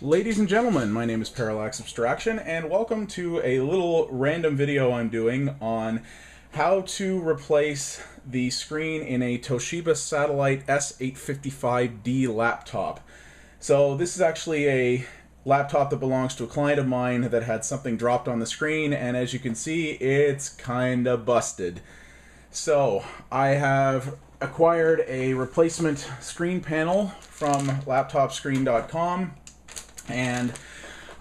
Ladies and gentlemen, my name is Parallax Abstraction, and welcome to a little random video I'm doing on how to replace the screen in a Toshiba Satellite S855-D laptop. So this is actually a laptop that belongs to a client of mine that had something dropped on the screen, and as you can see, it's kinda busted. So I have acquired a replacement screen panel from laptopscreen.com, and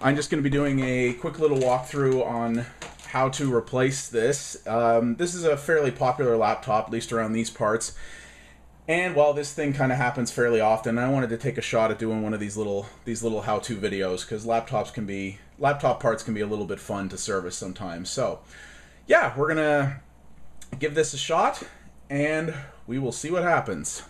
I'm just going to be doing a quick little walkthrough on how to replace this. This is a fairly popular laptop, at least around these parts. And while this thing kind of happens fairly often, I wanted to take a shot at doing one of these little how-to videos, because laptop parts can be a little bit fun to service sometimes. So yeah, we're gonna give this a shot, and we will see what happens.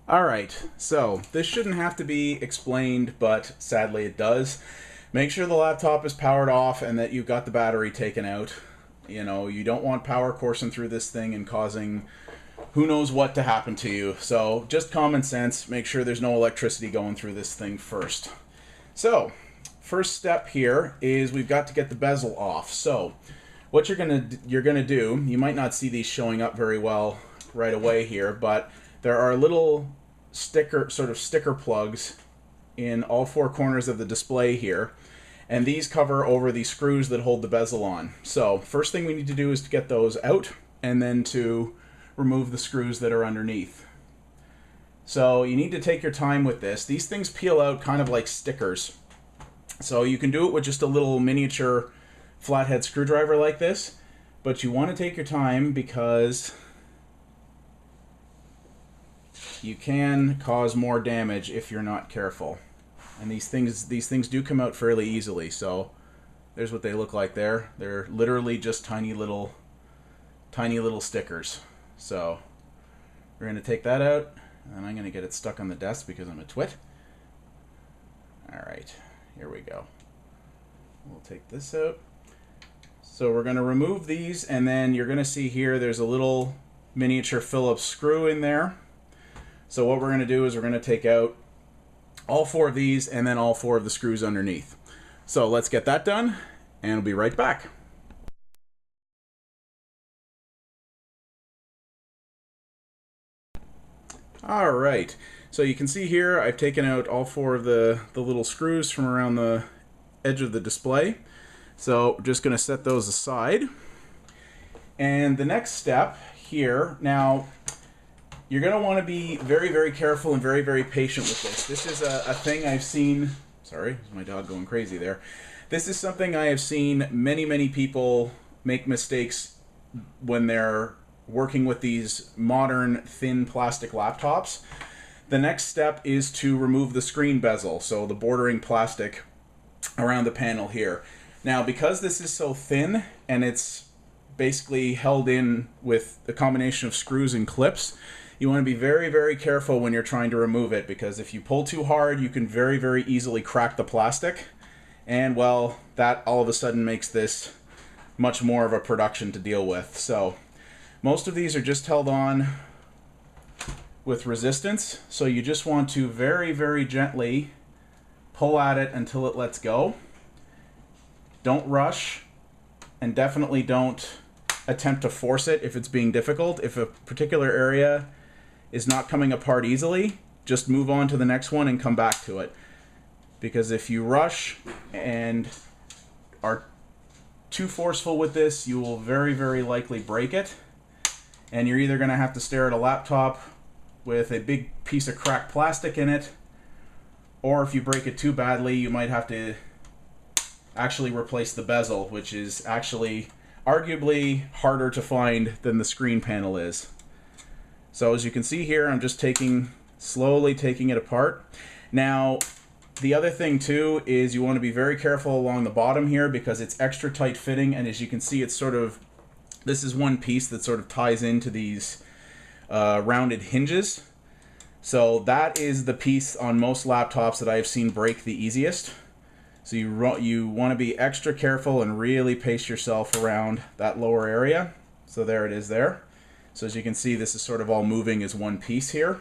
Alright, so this shouldn't have to be explained, but sadly it does. Make sure the laptop is powered off and that you've got the battery taken out. You know, you don't want power coursing through this thing and causing who knows what to happen to you. So just common sense, make sure there's no electricity going through this thing first. So, first step here is we've got to get the bezel off. So, what you're gonna do, you might not see these showing up very well right away here, but there are little sticker plugs in all four corners of the display here, and these cover over the screws that hold the bezel on. So first thing we need to do is to get those out, and then to remove the screws that are underneath. So you need to take your time with this. These things peel out kind of like stickers. So you can do it with just a little miniature flathead screwdriver like this, but you want to take your time because you can cause more damage if you're not careful. And these things do come out fairly easily. So there's what they look like there. They're literally just tiny little stickers. So we're going to take that out, and I'm going to get it stuck on the desk because I'm a twit. Alright, here we go. We'll take this out. So we're going to remove these, and then you're going to see here there's a little miniature Phillips screw in there. So what we're going to do is we're going to take out all four of these and then all four of the screws underneath. So let's get that done, and we'll be right back. Alright, so you can see here I've taken out all four of the little screws from around the edge of the display. So I'm just going to set those aside. And the next step here, now you're going to want to be very, very careful and very, very patient with this. This is a thing I've seen. Sorry, my dog going crazy there. This is something I have seen many, many people make mistakes when they're working with these modern thin plastic laptops. The next step is to remove the screen bezel, so the bordering plastic around the panel here. Now, because this is so thin and it's basically held in with a combination of screws and clips, you want to be very, very careful when you're trying to remove it, because if you pull too hard, you can very, very easily crack the plastic. And, well, that all of a sudden makes this much more of a production to deal with. So, most of these are just held on with resistance. So you just want to very, very gently pull at it until it lets go. Don't rush, and definitely don't attempt to force it if it's being difficult. If a particular area is not coming apart easily, just move on to the next one and come back to it. Because if you rush and are too forceful with this, you will very, very likely break it. And you're either going to have to stare at a laptop with a big piece of cracked plastic in it, or if you break it too badly, you might have to actually replace the bezel, which is actually arguably harder to find than the screen panel is. So as you can see here, I'm just slowly taking it apart. Now, the other thing too is you want to be very careful along the bottom here, because it's extra tight fitting, and as you can see, it's sort of, this is one piece that sort of ties into these rounded hinges. So that is the piece on most laptops that I've seen break the easiest. So you want to be extra careful and really pace yourself around that lower area. So there it is there. So as you can see, this is sort of all moving as one piece here.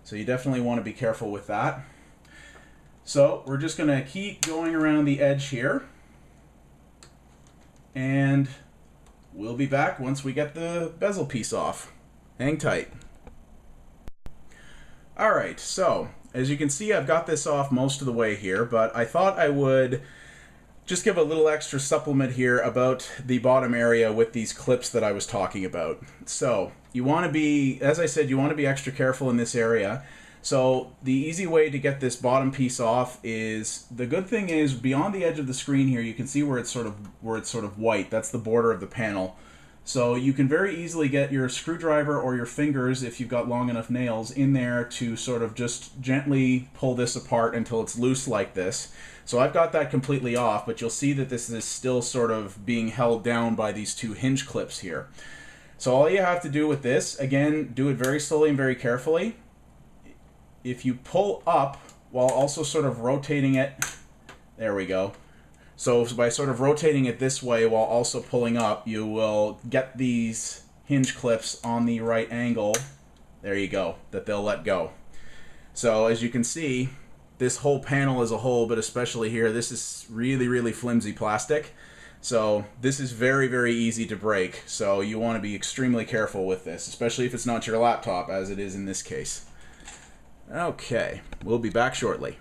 So you definitely want to be careful with that. So we're just going to keep going around the edge here. And we'll be back once we get the bezel piece off. Hang tight. Alright, so as you can see, I've got this off most of the way here, but I thought I would just give a little extra supplement here about the bottom area with these clips that I was talking about. So you want to be, as I said, you want to be extra careful in this area. So the easy way to get this bottom piece off is, the good thing is beyond the edge of the screen here, you can see where it's sort of white. That's the border of the panel. So you can very easily get your screwdriver or your fingers, if you've got long enough nails, in there to sort of just gently pull this apart until it's loose like this. So I've got that completely off, but you'll see that this is still sort of being held down by these two hinge clips here. So all you have to do with this, again, do it very slowly and very carefully. If you pull up while also sort of rotating it, there we go. So by sort of rotating it this way while also pulling up, you will get these hinge clips on the right angle. There you go, that they'll let go. So as you can see, this whole panel as a whole, but especially here, this is really, really flimsy plastic. So this is very, very easy to break. So you want to be extremely careful with this, especially if it's not your laptop, as it is in this case. Okay, we'll be back shortly.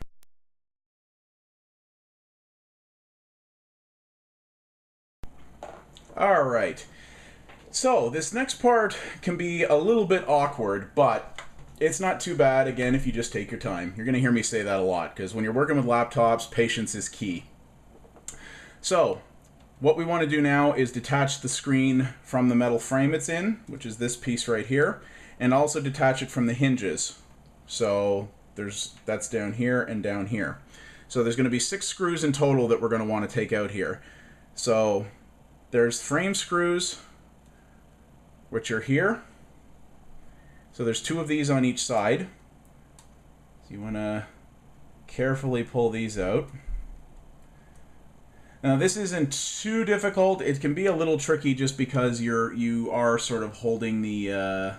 Alright, so this next part can be a little bit awkward, but it's not too bad, again, if you just take your time. You're going to hear me say that a lot, because when you're working with laptops, patience is key. So, what we want to do now is detach the screen from the metal frame it's in, which is this piece right here, and also detach it from the hinges. So that's down here and down here. So there's going to be 6 screws in total that we're going to want to take out here. So there's frame screws, which are here. So there's 2 of these on each side. So you want to carefully pull these out. Now this isn't too difficult. It can be a little tricky just because you are sort of holding the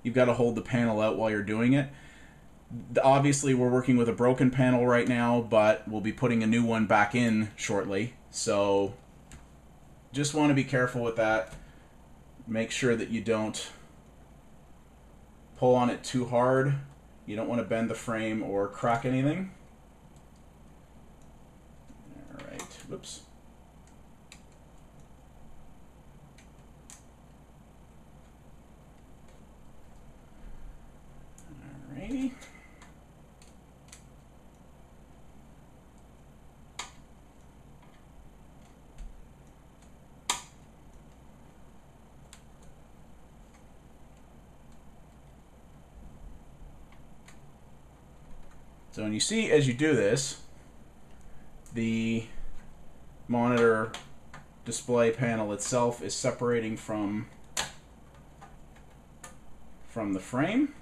you've got to hold the panel out while you're doing it. Obviously we're working with a broken panel right now, but we'll be putting a new one back in shortly. So just want to be careful with that. Make sure that you don't pull on it too hard. You don't want to bend the frame or crack anything. Alright, whoops. Alrighty. So when you see, as you do this, the monitor display panel itself is separating from the frame.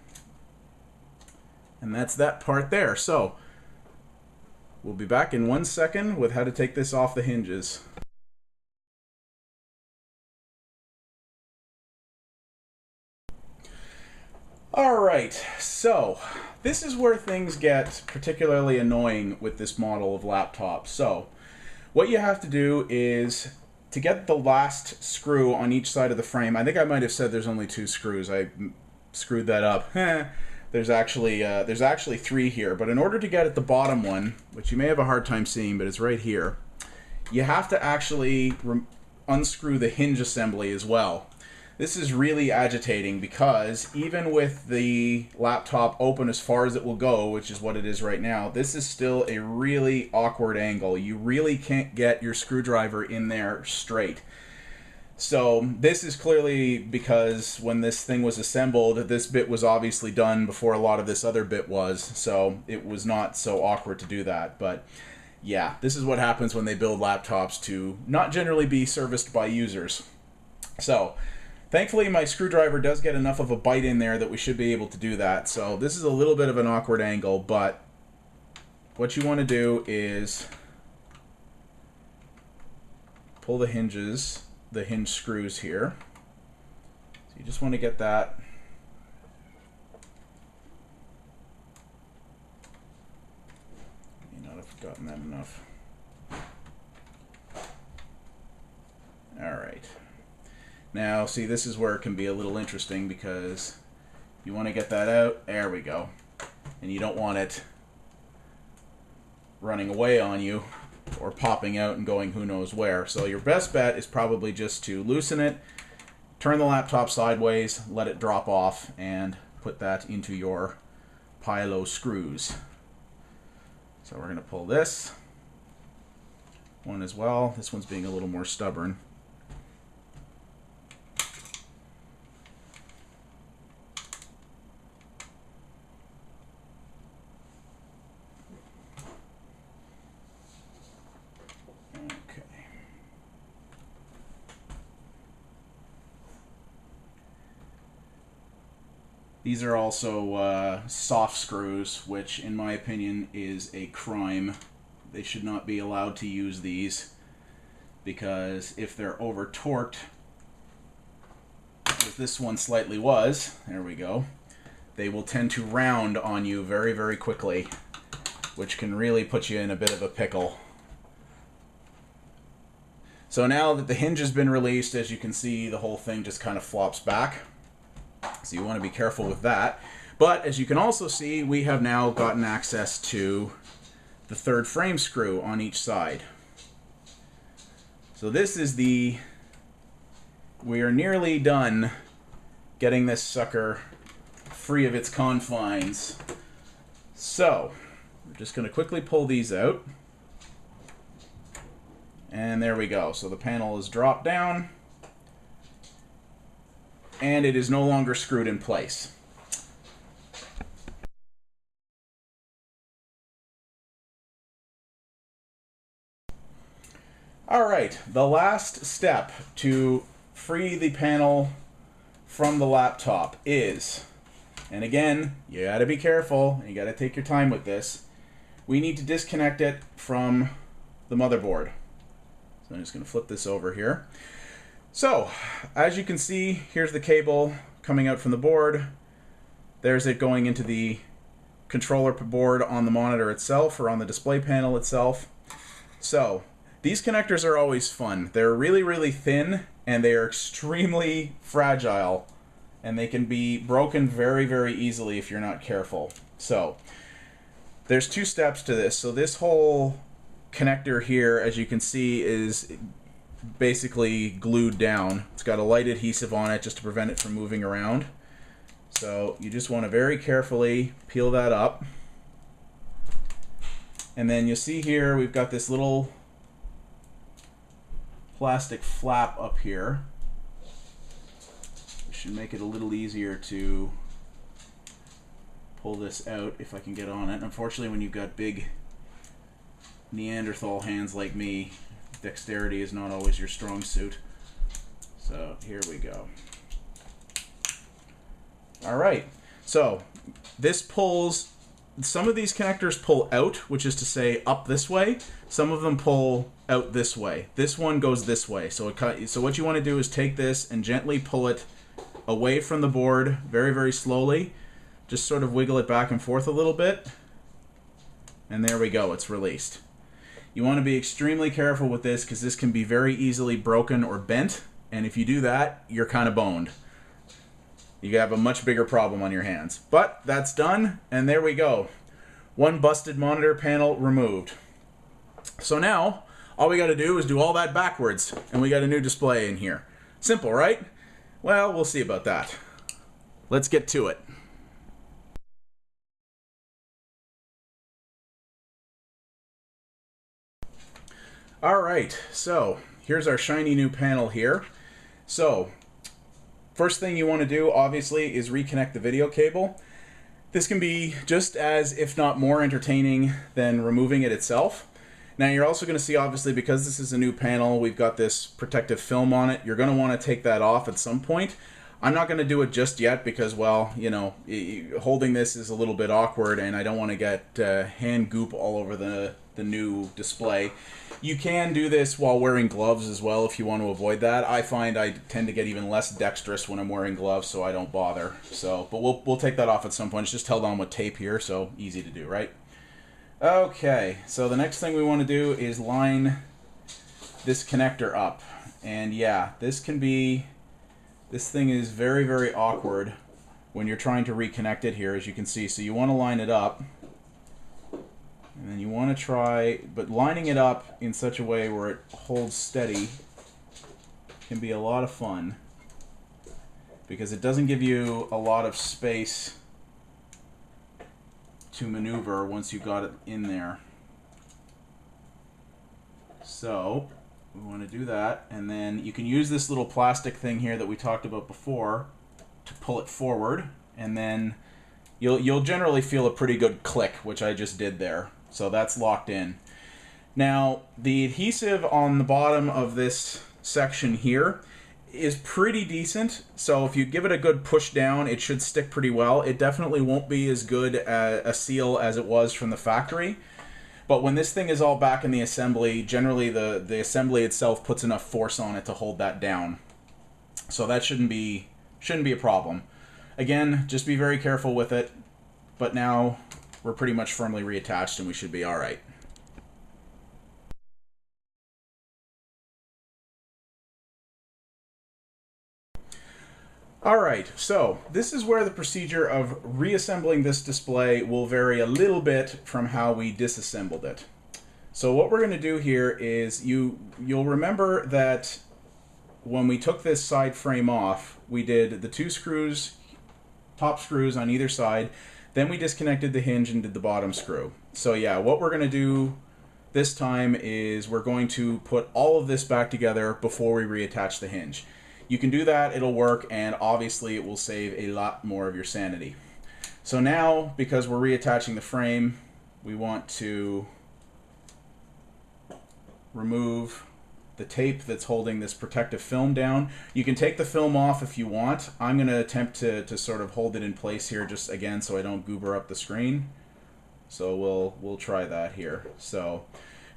And that's that part there. So we'll be back in 1 second with how to take this off the hinges. Alright, so this is where things get particularly annoying with this model of laptop. So what you have to do is, to get the last screw on each side of the frame, I think I might have said there's only 2 screws. I screwed that up. There's actually 3 here, but in order to get at the bottom one, which you may have a hard time seeing, but it's right here, you have to actually unscrew the hinge assembly as well. This is really agitating because even with the laptop open as far as it will go, which is what it is right now, this is still a really awkward angle. You really can't get your screwdriver in there straight. So this is clearly because when this thing was assembled, this bit was obviously done before a lot of this other bit was, so it was not so awkward to do that. But yeah, this is what happens when they build laptops to not generally be serviced by users. So thankfully my screwdriver does get enough of a bite in there that we should be able to do that. So this is a little bit of an awkward angle, but what you want to do is pull the hinge screws here, you just want to get that may not have gotten that enough. Alright. Now, see, this is where it can be a little interesting because you want to get that out. There we go. And you don't want it running away on you or popping out and going who knows where. So your best bet is probably just to loosen it, turn the laptop sideways, let it drop off, and put that into your pile of screws. So we're going to pull this one as well. This one's being a little more stubborn. These are also soft screws, which in my opinion is a crime. They should not be allowed to use these because if they're over torqued, as this one slightly was, there we go, they will tend to round on you very, very quickly, which can really put you in a bit of a pickle. So now that the hinge has been released, as you can see, the whole thing just kind of flops back. So you want to be careful with that. But as you can also see, we have now gotten access to the third frame screw on each side. So this is we are nearly done getting this sucker free of its confines. So we're just going to quickly pull these out. And there we go. So the panel is dropped down. And it is no longer screwed in place. Alright, the last step to free the panel from the laptop is, and again, you gotta be careful, and you gotta take your time with this, we need to disconnect it from the motherboard. So I'm just gonna flip this over here. So, as you can see, here's the cable coming out from the board. There's it going into the controller board on the monitor itself, or on the display panel itself. So, these connectors are always fun. They're really, really thin, and they are extremely fragile, and they can be broken very, very easily if you're not careful. So, there's two steps to this. So this whole connector here, as you can see, is basically glued down. It's got a light adhesive on it just to prevent it from moving around. So you just want to very carefully peel that up. And then you'll see here we've got this little plastic flap up here. It should make it a little easier to pull this out if I can get on it. Unfortunately, when you've got big Neanderthal hands like me, dexterity is not always your strong suit. So here we go. Alright, so this pulls, some of these connectors pull out, which is to say up this way. Some of them pull out this way. This one goes this way. So what you want to do is take this and gently pull it away from the board very, very slowly. Just sort of wiggle it back and forth a little bit. And there we go, it's released. You want to be extremely careful with this because this can be very easily broken or bent, and if you do that, you're kind of boned. You have a much bigger problem on your hands. But that's done, and there we go. One busted monitor panel removed. So now, all we got to do is do all that backwards, and we got a new display in here. Simple, right? Well, we'll see about that. Let's get to it. Alright, so here's our shiny new panel here. So, first thing you want to do, obviously, is reconnect the video cable. This can be just as, if not more, entertaining than removing it itself. Now, you're also going to see, obviously, because this is a new panel, we've got this protective film on it. You're going to want to take that off at some point. I'm not going to do it just yet because, well, you know, holding this is a little bit awkward and I don't want to get hand goop all over the new display. You can do this while wearing gloves as well if you want to avoid that. I find I tend to get even less dexterous when I'm wearing gloves, so I don't bother. So, but we'll take that off at some point. It's just held on with tape here, so easy to do, right? Okay, so the next thing we want to do is line this connector up. And yeah, this thing is very, very awkward when you're trying to reconnect it here, as you can see. So you want to line it up. And then you want to try, but lining it up in such a way where it holds steady can be a lot of fun because it doesn't give you a lot of space to maneuver once you've got it in there. So we want to do that, and then you can use this little plastic thing here that we talked about before to pull it forward, and then you'll generally feel a pretty good click, which I just did there. So that's locked in. Now, the adhesive on the bottom of this section here is pretty decent. So if you give it a good push down, it should stick pretty well. It definitely won't be as good a seal as it was from the factory. But when this thing is all back in the assembly, generally the assembly itself puts enough force on it to hold that down. So that shouldn't be a problem. Again, just be very careful with it. But now we're pretty much firmly reattached and we should be all right. All right, so this is where the procedure of reassembling this display will vary a little bit from how we disassembled it. So what we're going to do here is you'll remember that when we took this side frame off, we did the two screws, top screws on either side. Then we disconnected the hinge and did the bottom screw. So yeah, what we're going to do this time is we're going to put all of this back together before we reattach the hinge. You can do that, it'll work, and obviously it will save a lot more of your sanity. So now, because we're reattaching the frame, we want to remove the tape that's holding this protective film down. You can take the film off if you want. I'm going to attempt to sort of hold it in place here just again so I don't goober up the screen. So we'll try that here. So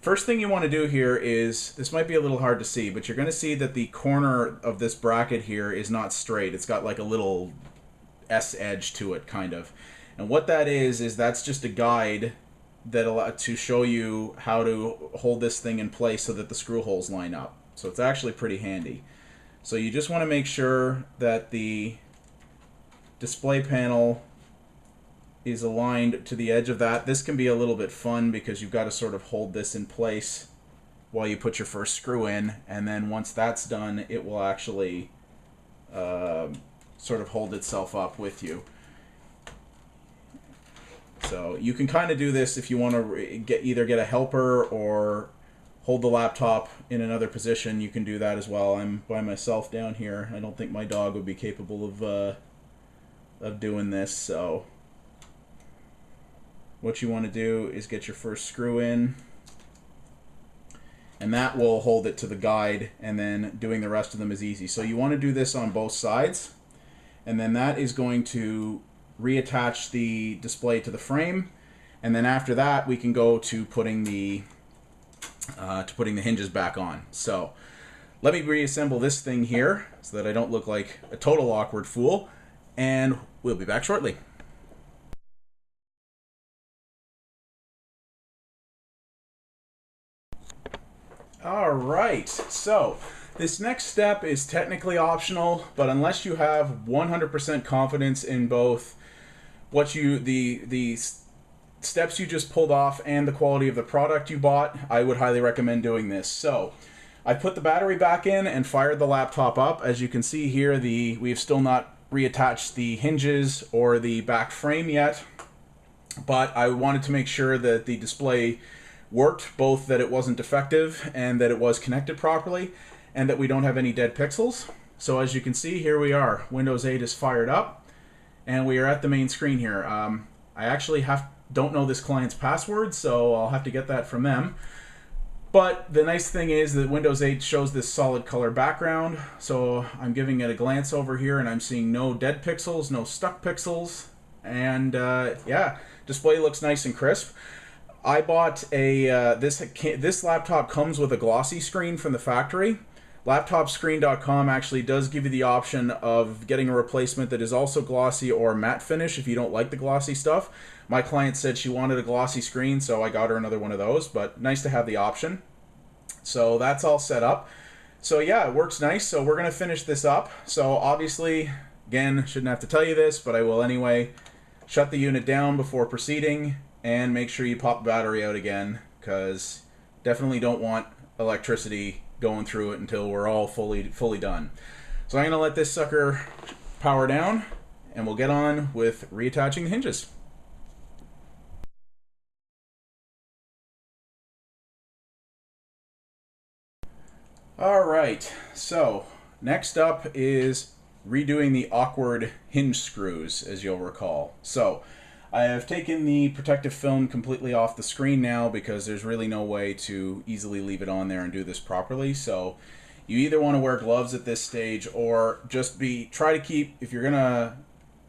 first thing you want to do here is, this might be a little hard to see, but you're going to see that the corner of this bracket here is not straight. It's got like a little S edge to it, kind of. And what that is that's just a guide to show you how to hold this thing in place so that the screw holes line up. So it's actually pretty handy. So you just want to make sure that the display panel is aligned to the edge of that. This can be a little bit fun because you've got to sort of hold this in place while you put your first screw in, and then once that's done, it will actually sort of hold itself up with you. So you can kind of do this if you want to either get a helper or hold the laptop in another position. You can do that as well. I'm by myself down here. I don't think my dog would be capable of doing this. So what you want to do is get your first screw in, and that will hold it to the guide, and then doing the rest of them is easy. So you want to do this on both sides, and then that is going to reattach the display to the frame, and then after that we can go to putting the hinges back on. So let me reassemble this thing here so that I don't look like a total awkward fool, and we'll be back shortly. All right, so this next step is technically optional, but unless you have 100% confidence in both the steps you just pulled off and the quality of the product you bought, I would highly recommend doing this. So I put the battery back in and fired the laptop up. As you can see here, we've still not reattached the hinges or the back frame yet, but I wanted to make sure that the display worked, both that it wasn't defective and that it was connected properly, and that we don't have any dead pixels. So as you can see, here we are. Windows 8 is fired up, and we are at the main screen here. I actually don't know this client's password, so I'll have to get that from them. But the nice thing is that Windows 8 shows this solid color background, so I'm giving it a glance over here and I'm seeing no dead pixels, no stuck pixels, and yeah, display looks nice and crisp. I bought a this laptop comes with a glossy screen from the factory. Laptopscreen.com actually does give you the option of getting a replacement that is also glossy or matte finish if you don't like the glossy stuff. My client said she wanted a glossy screen, so I got her another one of those, but nice to have the option. So that's all set up. So yeah, it works nice. So we're going to finish this up. So obviously, again, shouldn't have to tell you this, but I will anyway. Shut the unit down before proceeding and make sure you pop the battery out again, because definitely don't want electricity going through it until we're all fully done. So I'm going to let this sucker power down and we'll get on with reattaching the hinges. Alright, so next up is redoing the awkward hinge screws, as you'll recall. So I have taken the protective film completely off the screen now because there's really no way to easily leave it on there and do this properly. So you either want to wear gloves at this stage or just try to keep, if you're gonna,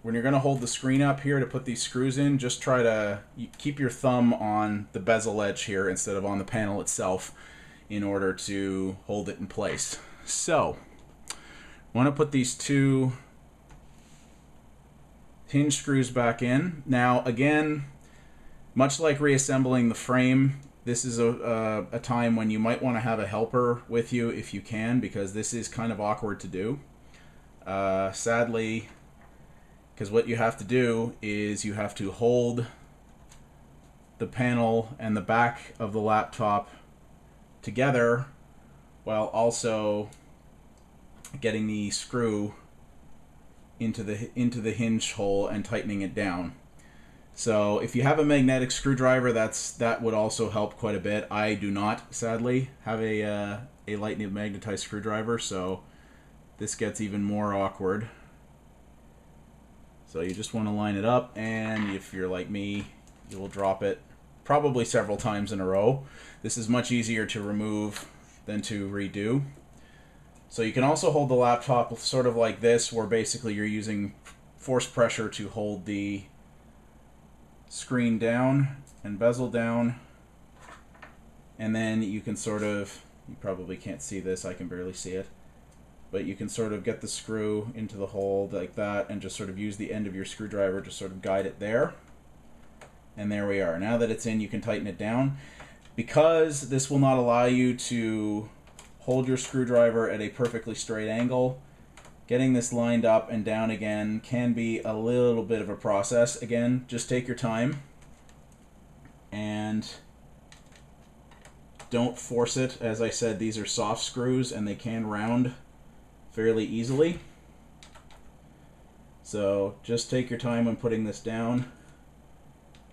when you're gonna hold the screen up here to put these screws in, just try to keep your thumb on the bezel edge here instead of on the panel itself in order to hold it in place. So I want to put these two hinge screws back in. Now again, much like reassembling the frame, this is a time when you might want to have a helper with you if you can, because this is kind of awkward to do. Sadly, because what you have to do is you have to hold the panel and the back of the laptop together while also getting the screw into the hinge hole and tightening it down. So if you have a magnetic screwdriver, that would also help quite a bit. I do not, sadly, have a lightly magnetized screwdriver, so this gets even more awkward. So you just want to line it up, and if you're like me, you will drop it probably several times in a row. This is much easier to remove than to redo. So you can also hold the laptop sort of like this, where basically you're using force pressure to hold the screen down and bezel down, and then you can sort of, you probably can't see this, I can barely see it, but you can sort of get the screw into the hole like that and just sort of use the end of your screwdriver to sort of guide it there. And there we are. Now that it's in, you can tighten it down. Because this will not allow you to hold your screwdriver at a perfectly straight angle, getting this lined up and down again can be a little bit of a process. Again, just take your time and don't force it. As I said, these are soft screws and they can round fairly easily. So just take your time when putting this down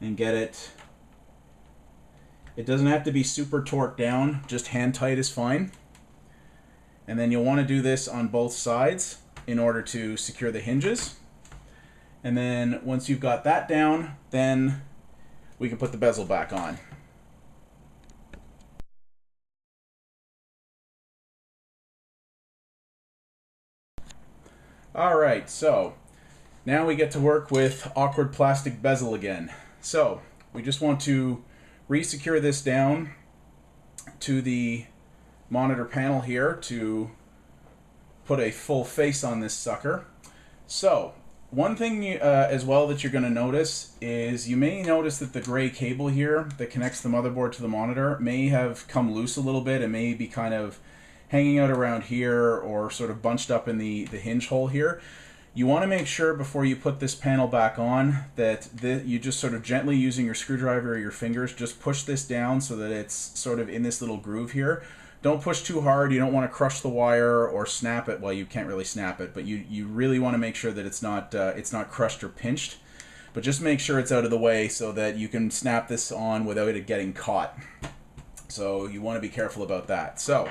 and get it. It doesn't have to be super torqued down, just hand tight is fine. And then you'll want to do this on both sides in order to secure the hinges. And then once you've got that down, then we can put the bezel back on. Alright, so now we get to work with awkward plastic bezel again. So we just want to re-secure this down to the monitor panel here to put a full face on this sucker. So one thing as well that you're going to notice is you may notice that the gray cable here that connects the motherboard to the monitor may have come loose a little bit. It may be kind of hanging out around here or sort of bunched up in the hinge hole here. You want to make sure before you put this panel back on that you just sort of gently, using your screwdriver or your fingers, just push this down so that it's sort of in this little groove here. Don't push too hard. You don't want to crush the wire or snap it. Well, you can't really snap it, but you really want to make sure that it's not crushed or pinched. But just make sure it's out of the way so that you can snap this on without it getting caught. So you want to be careful about that. So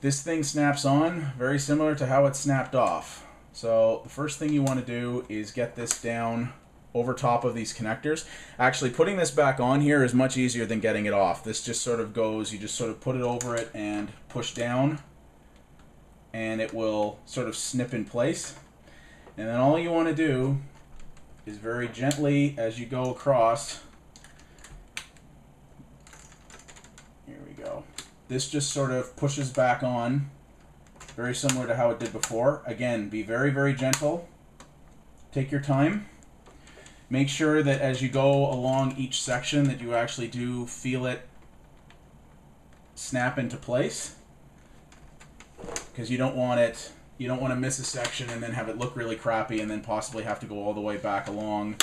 this thing snaps on very similar to how it snapped off. So the first thing you want to do is get this down over top of these connectors. Actually, putting this back on here is much easier than getting it off. This just sort of goes, you just sort of put it over it and push down, and it will sort of snip in place. And then all you want to do is very gently, as you go across, here we go. This just sort of pushes back on, very similar to how it did before. Again, be very, very gentle. Take your time. Make sure that as you go along each section that you actually do feel it snap into place, because you don't want to miss a section and then have it look really crappy and then possibly have to go all the way back along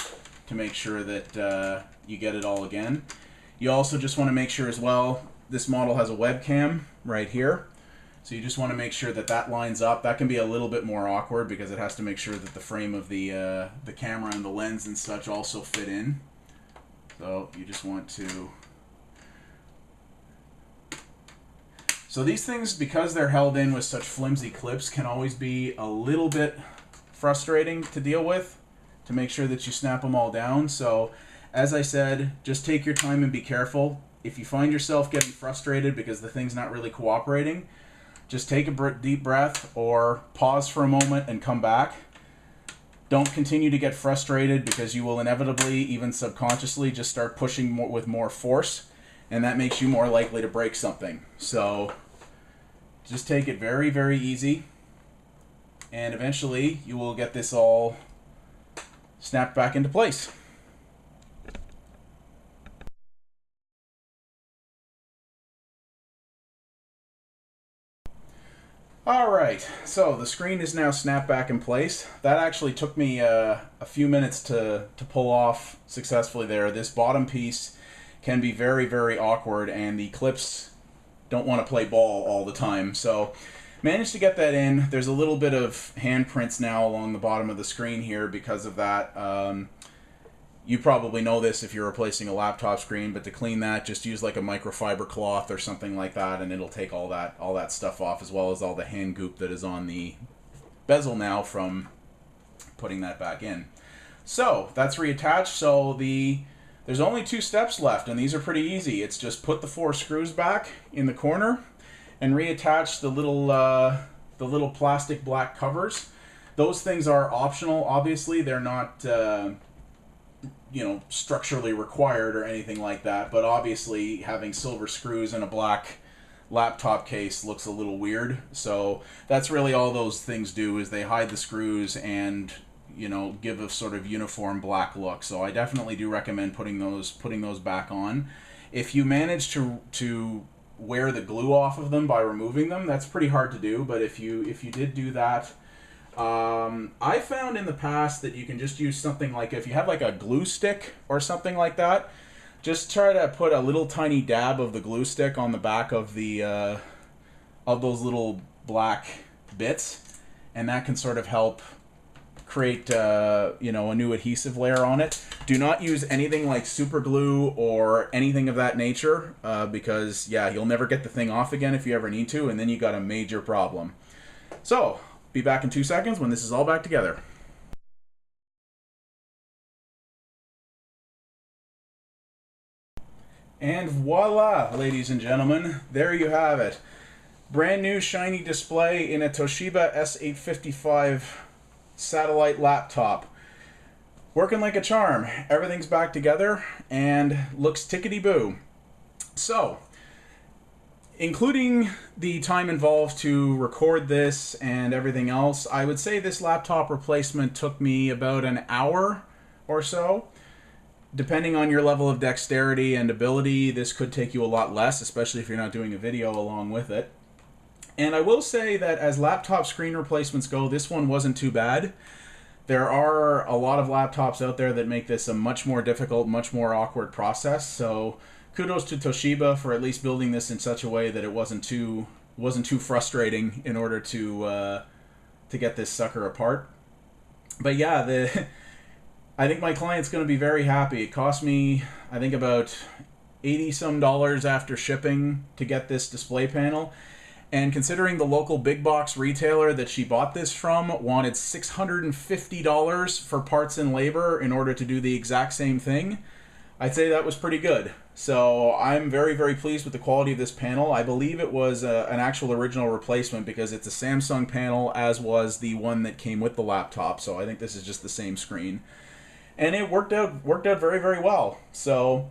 to make sure that you get it all again. You also just want to make sure as well, this model has a webcam right here. So you just want to make sure that that lines up. That can be a little bit more awkward because it has to make sure that the frame of the camera and the lens and such also fit in. So you just want to... So these things, because they're held in with such flimsy clips, can always be a little bit frustrating to deal with, to make sure that you snap them all down. So as I said, just take your time and be careful. If you find yourself getting frustrated because the thing's not really cooperating, just take a deep breath or pause for a moment and come back. Don't continue to get frustrated, because you will inevitably, even subconsciously, just start pushing more, with more force, and that makes you more likely to break something. So just take it very, very easy, and eventually you will get this all snapped back into place. Alright, so the screen is now snapped back in place. That actually took me a few minutes to pull off successfully there. This bottom piece can be very, very awkward, and the clips don't want to play ball all the time. So managed to get that in. There's a little bit of handprints now along the bottom of the screen here because of that. You probably know this if you're replacing a laptop screen, but to clean that, just use like a microfiber cloth or something like that, and it'll take all that stuff off, as well as all the hand goop that is on the bezel now from putting that back in. So that's reattached. So there's only 2 steps left, and these are pretty easy. It's just put the 4 screws back in the corner and reattach the little plastic black covers. Those things are optional, obviously. They're not you know, structurally required or anything like that, but obviously having silver screws in a black laptop case looks a little weird. So that's really all those things do, is they hide the screws and, you know, give a sort of uniform black look. So I definitely do recommend putting those back on. If you manage to wear the glue off of them by removing them, that's pretty hard to do, but if you did do that, I found in the past that you can just use something like, if you have like a glue stick or something like that, just try to put a little tiny dab of the glue stick on the back of the of those little black bits, and that can sort of help create you know, a new adhesive layer on it. Do not use anything like super glue or anything of that nature, because yeah, you'll never get the thing off again if you ever need to, and then you got a major problem. So be back in 2 seconds when this is all back together. And voila, ladies and gentlemen, there you have it. Brand new shiny display in a Toshiba S855 Satellite laptop. Working like a charm. Everything's back together and looks tickety-boo. So, including the time involved to record this and everything else, I would say this laptop replacement took me about an hour or so. Depending on your level of dexterity and ability, this could take you a lot less, especially if you're not doing a video along with it. And I will say that as laptop screen replacements go, this one wasn't too bad. There are a lot of laptops out there that make this a much more difficult, much more awkward process. So kudos to Toshiba for at least building this in such a way that it wasn't too frustrating in order to get this sucker apart. But yeah, I think my client's going to be very happy. It cost me, I think, about $80 some after shipping to get this display panel. And considering the local big box retailer that she bought this from wanted $650 for parts and labor in order to do the exact same thing, I'd say that was pretty good. So I'm very, very pleased with the quality of this panel. I believe it was an actual original replacement because it's a Samsung panel, as was the one that came with the laptop. So I think this is just the same screen. And it worked out very, very well. So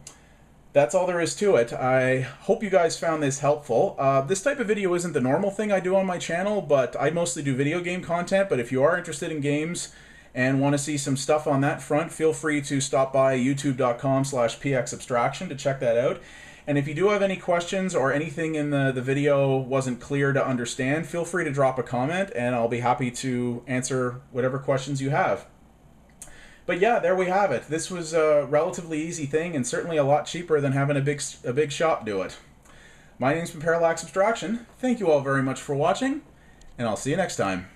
that's all there is to it. I hope you guys found this helpful. This type of video isn't the normal thing I do on my channel, but I mostly do video game content. But if you are interested in games and want to see some stuff on that front, feel free to stop by youtube.com/pxabstraction to check that out. And if you do have any questions or anything in the video wasn't clear to understand, feel free to drop a comment and I'll be happy to answer whatever questions you have. But yeah, there we have it. This was a relatively easy thing and certainly a lot cheaper than having a big shop do it. My name's been Parallax Abstraction. Thank you all very much for watching, and I'll see you next time.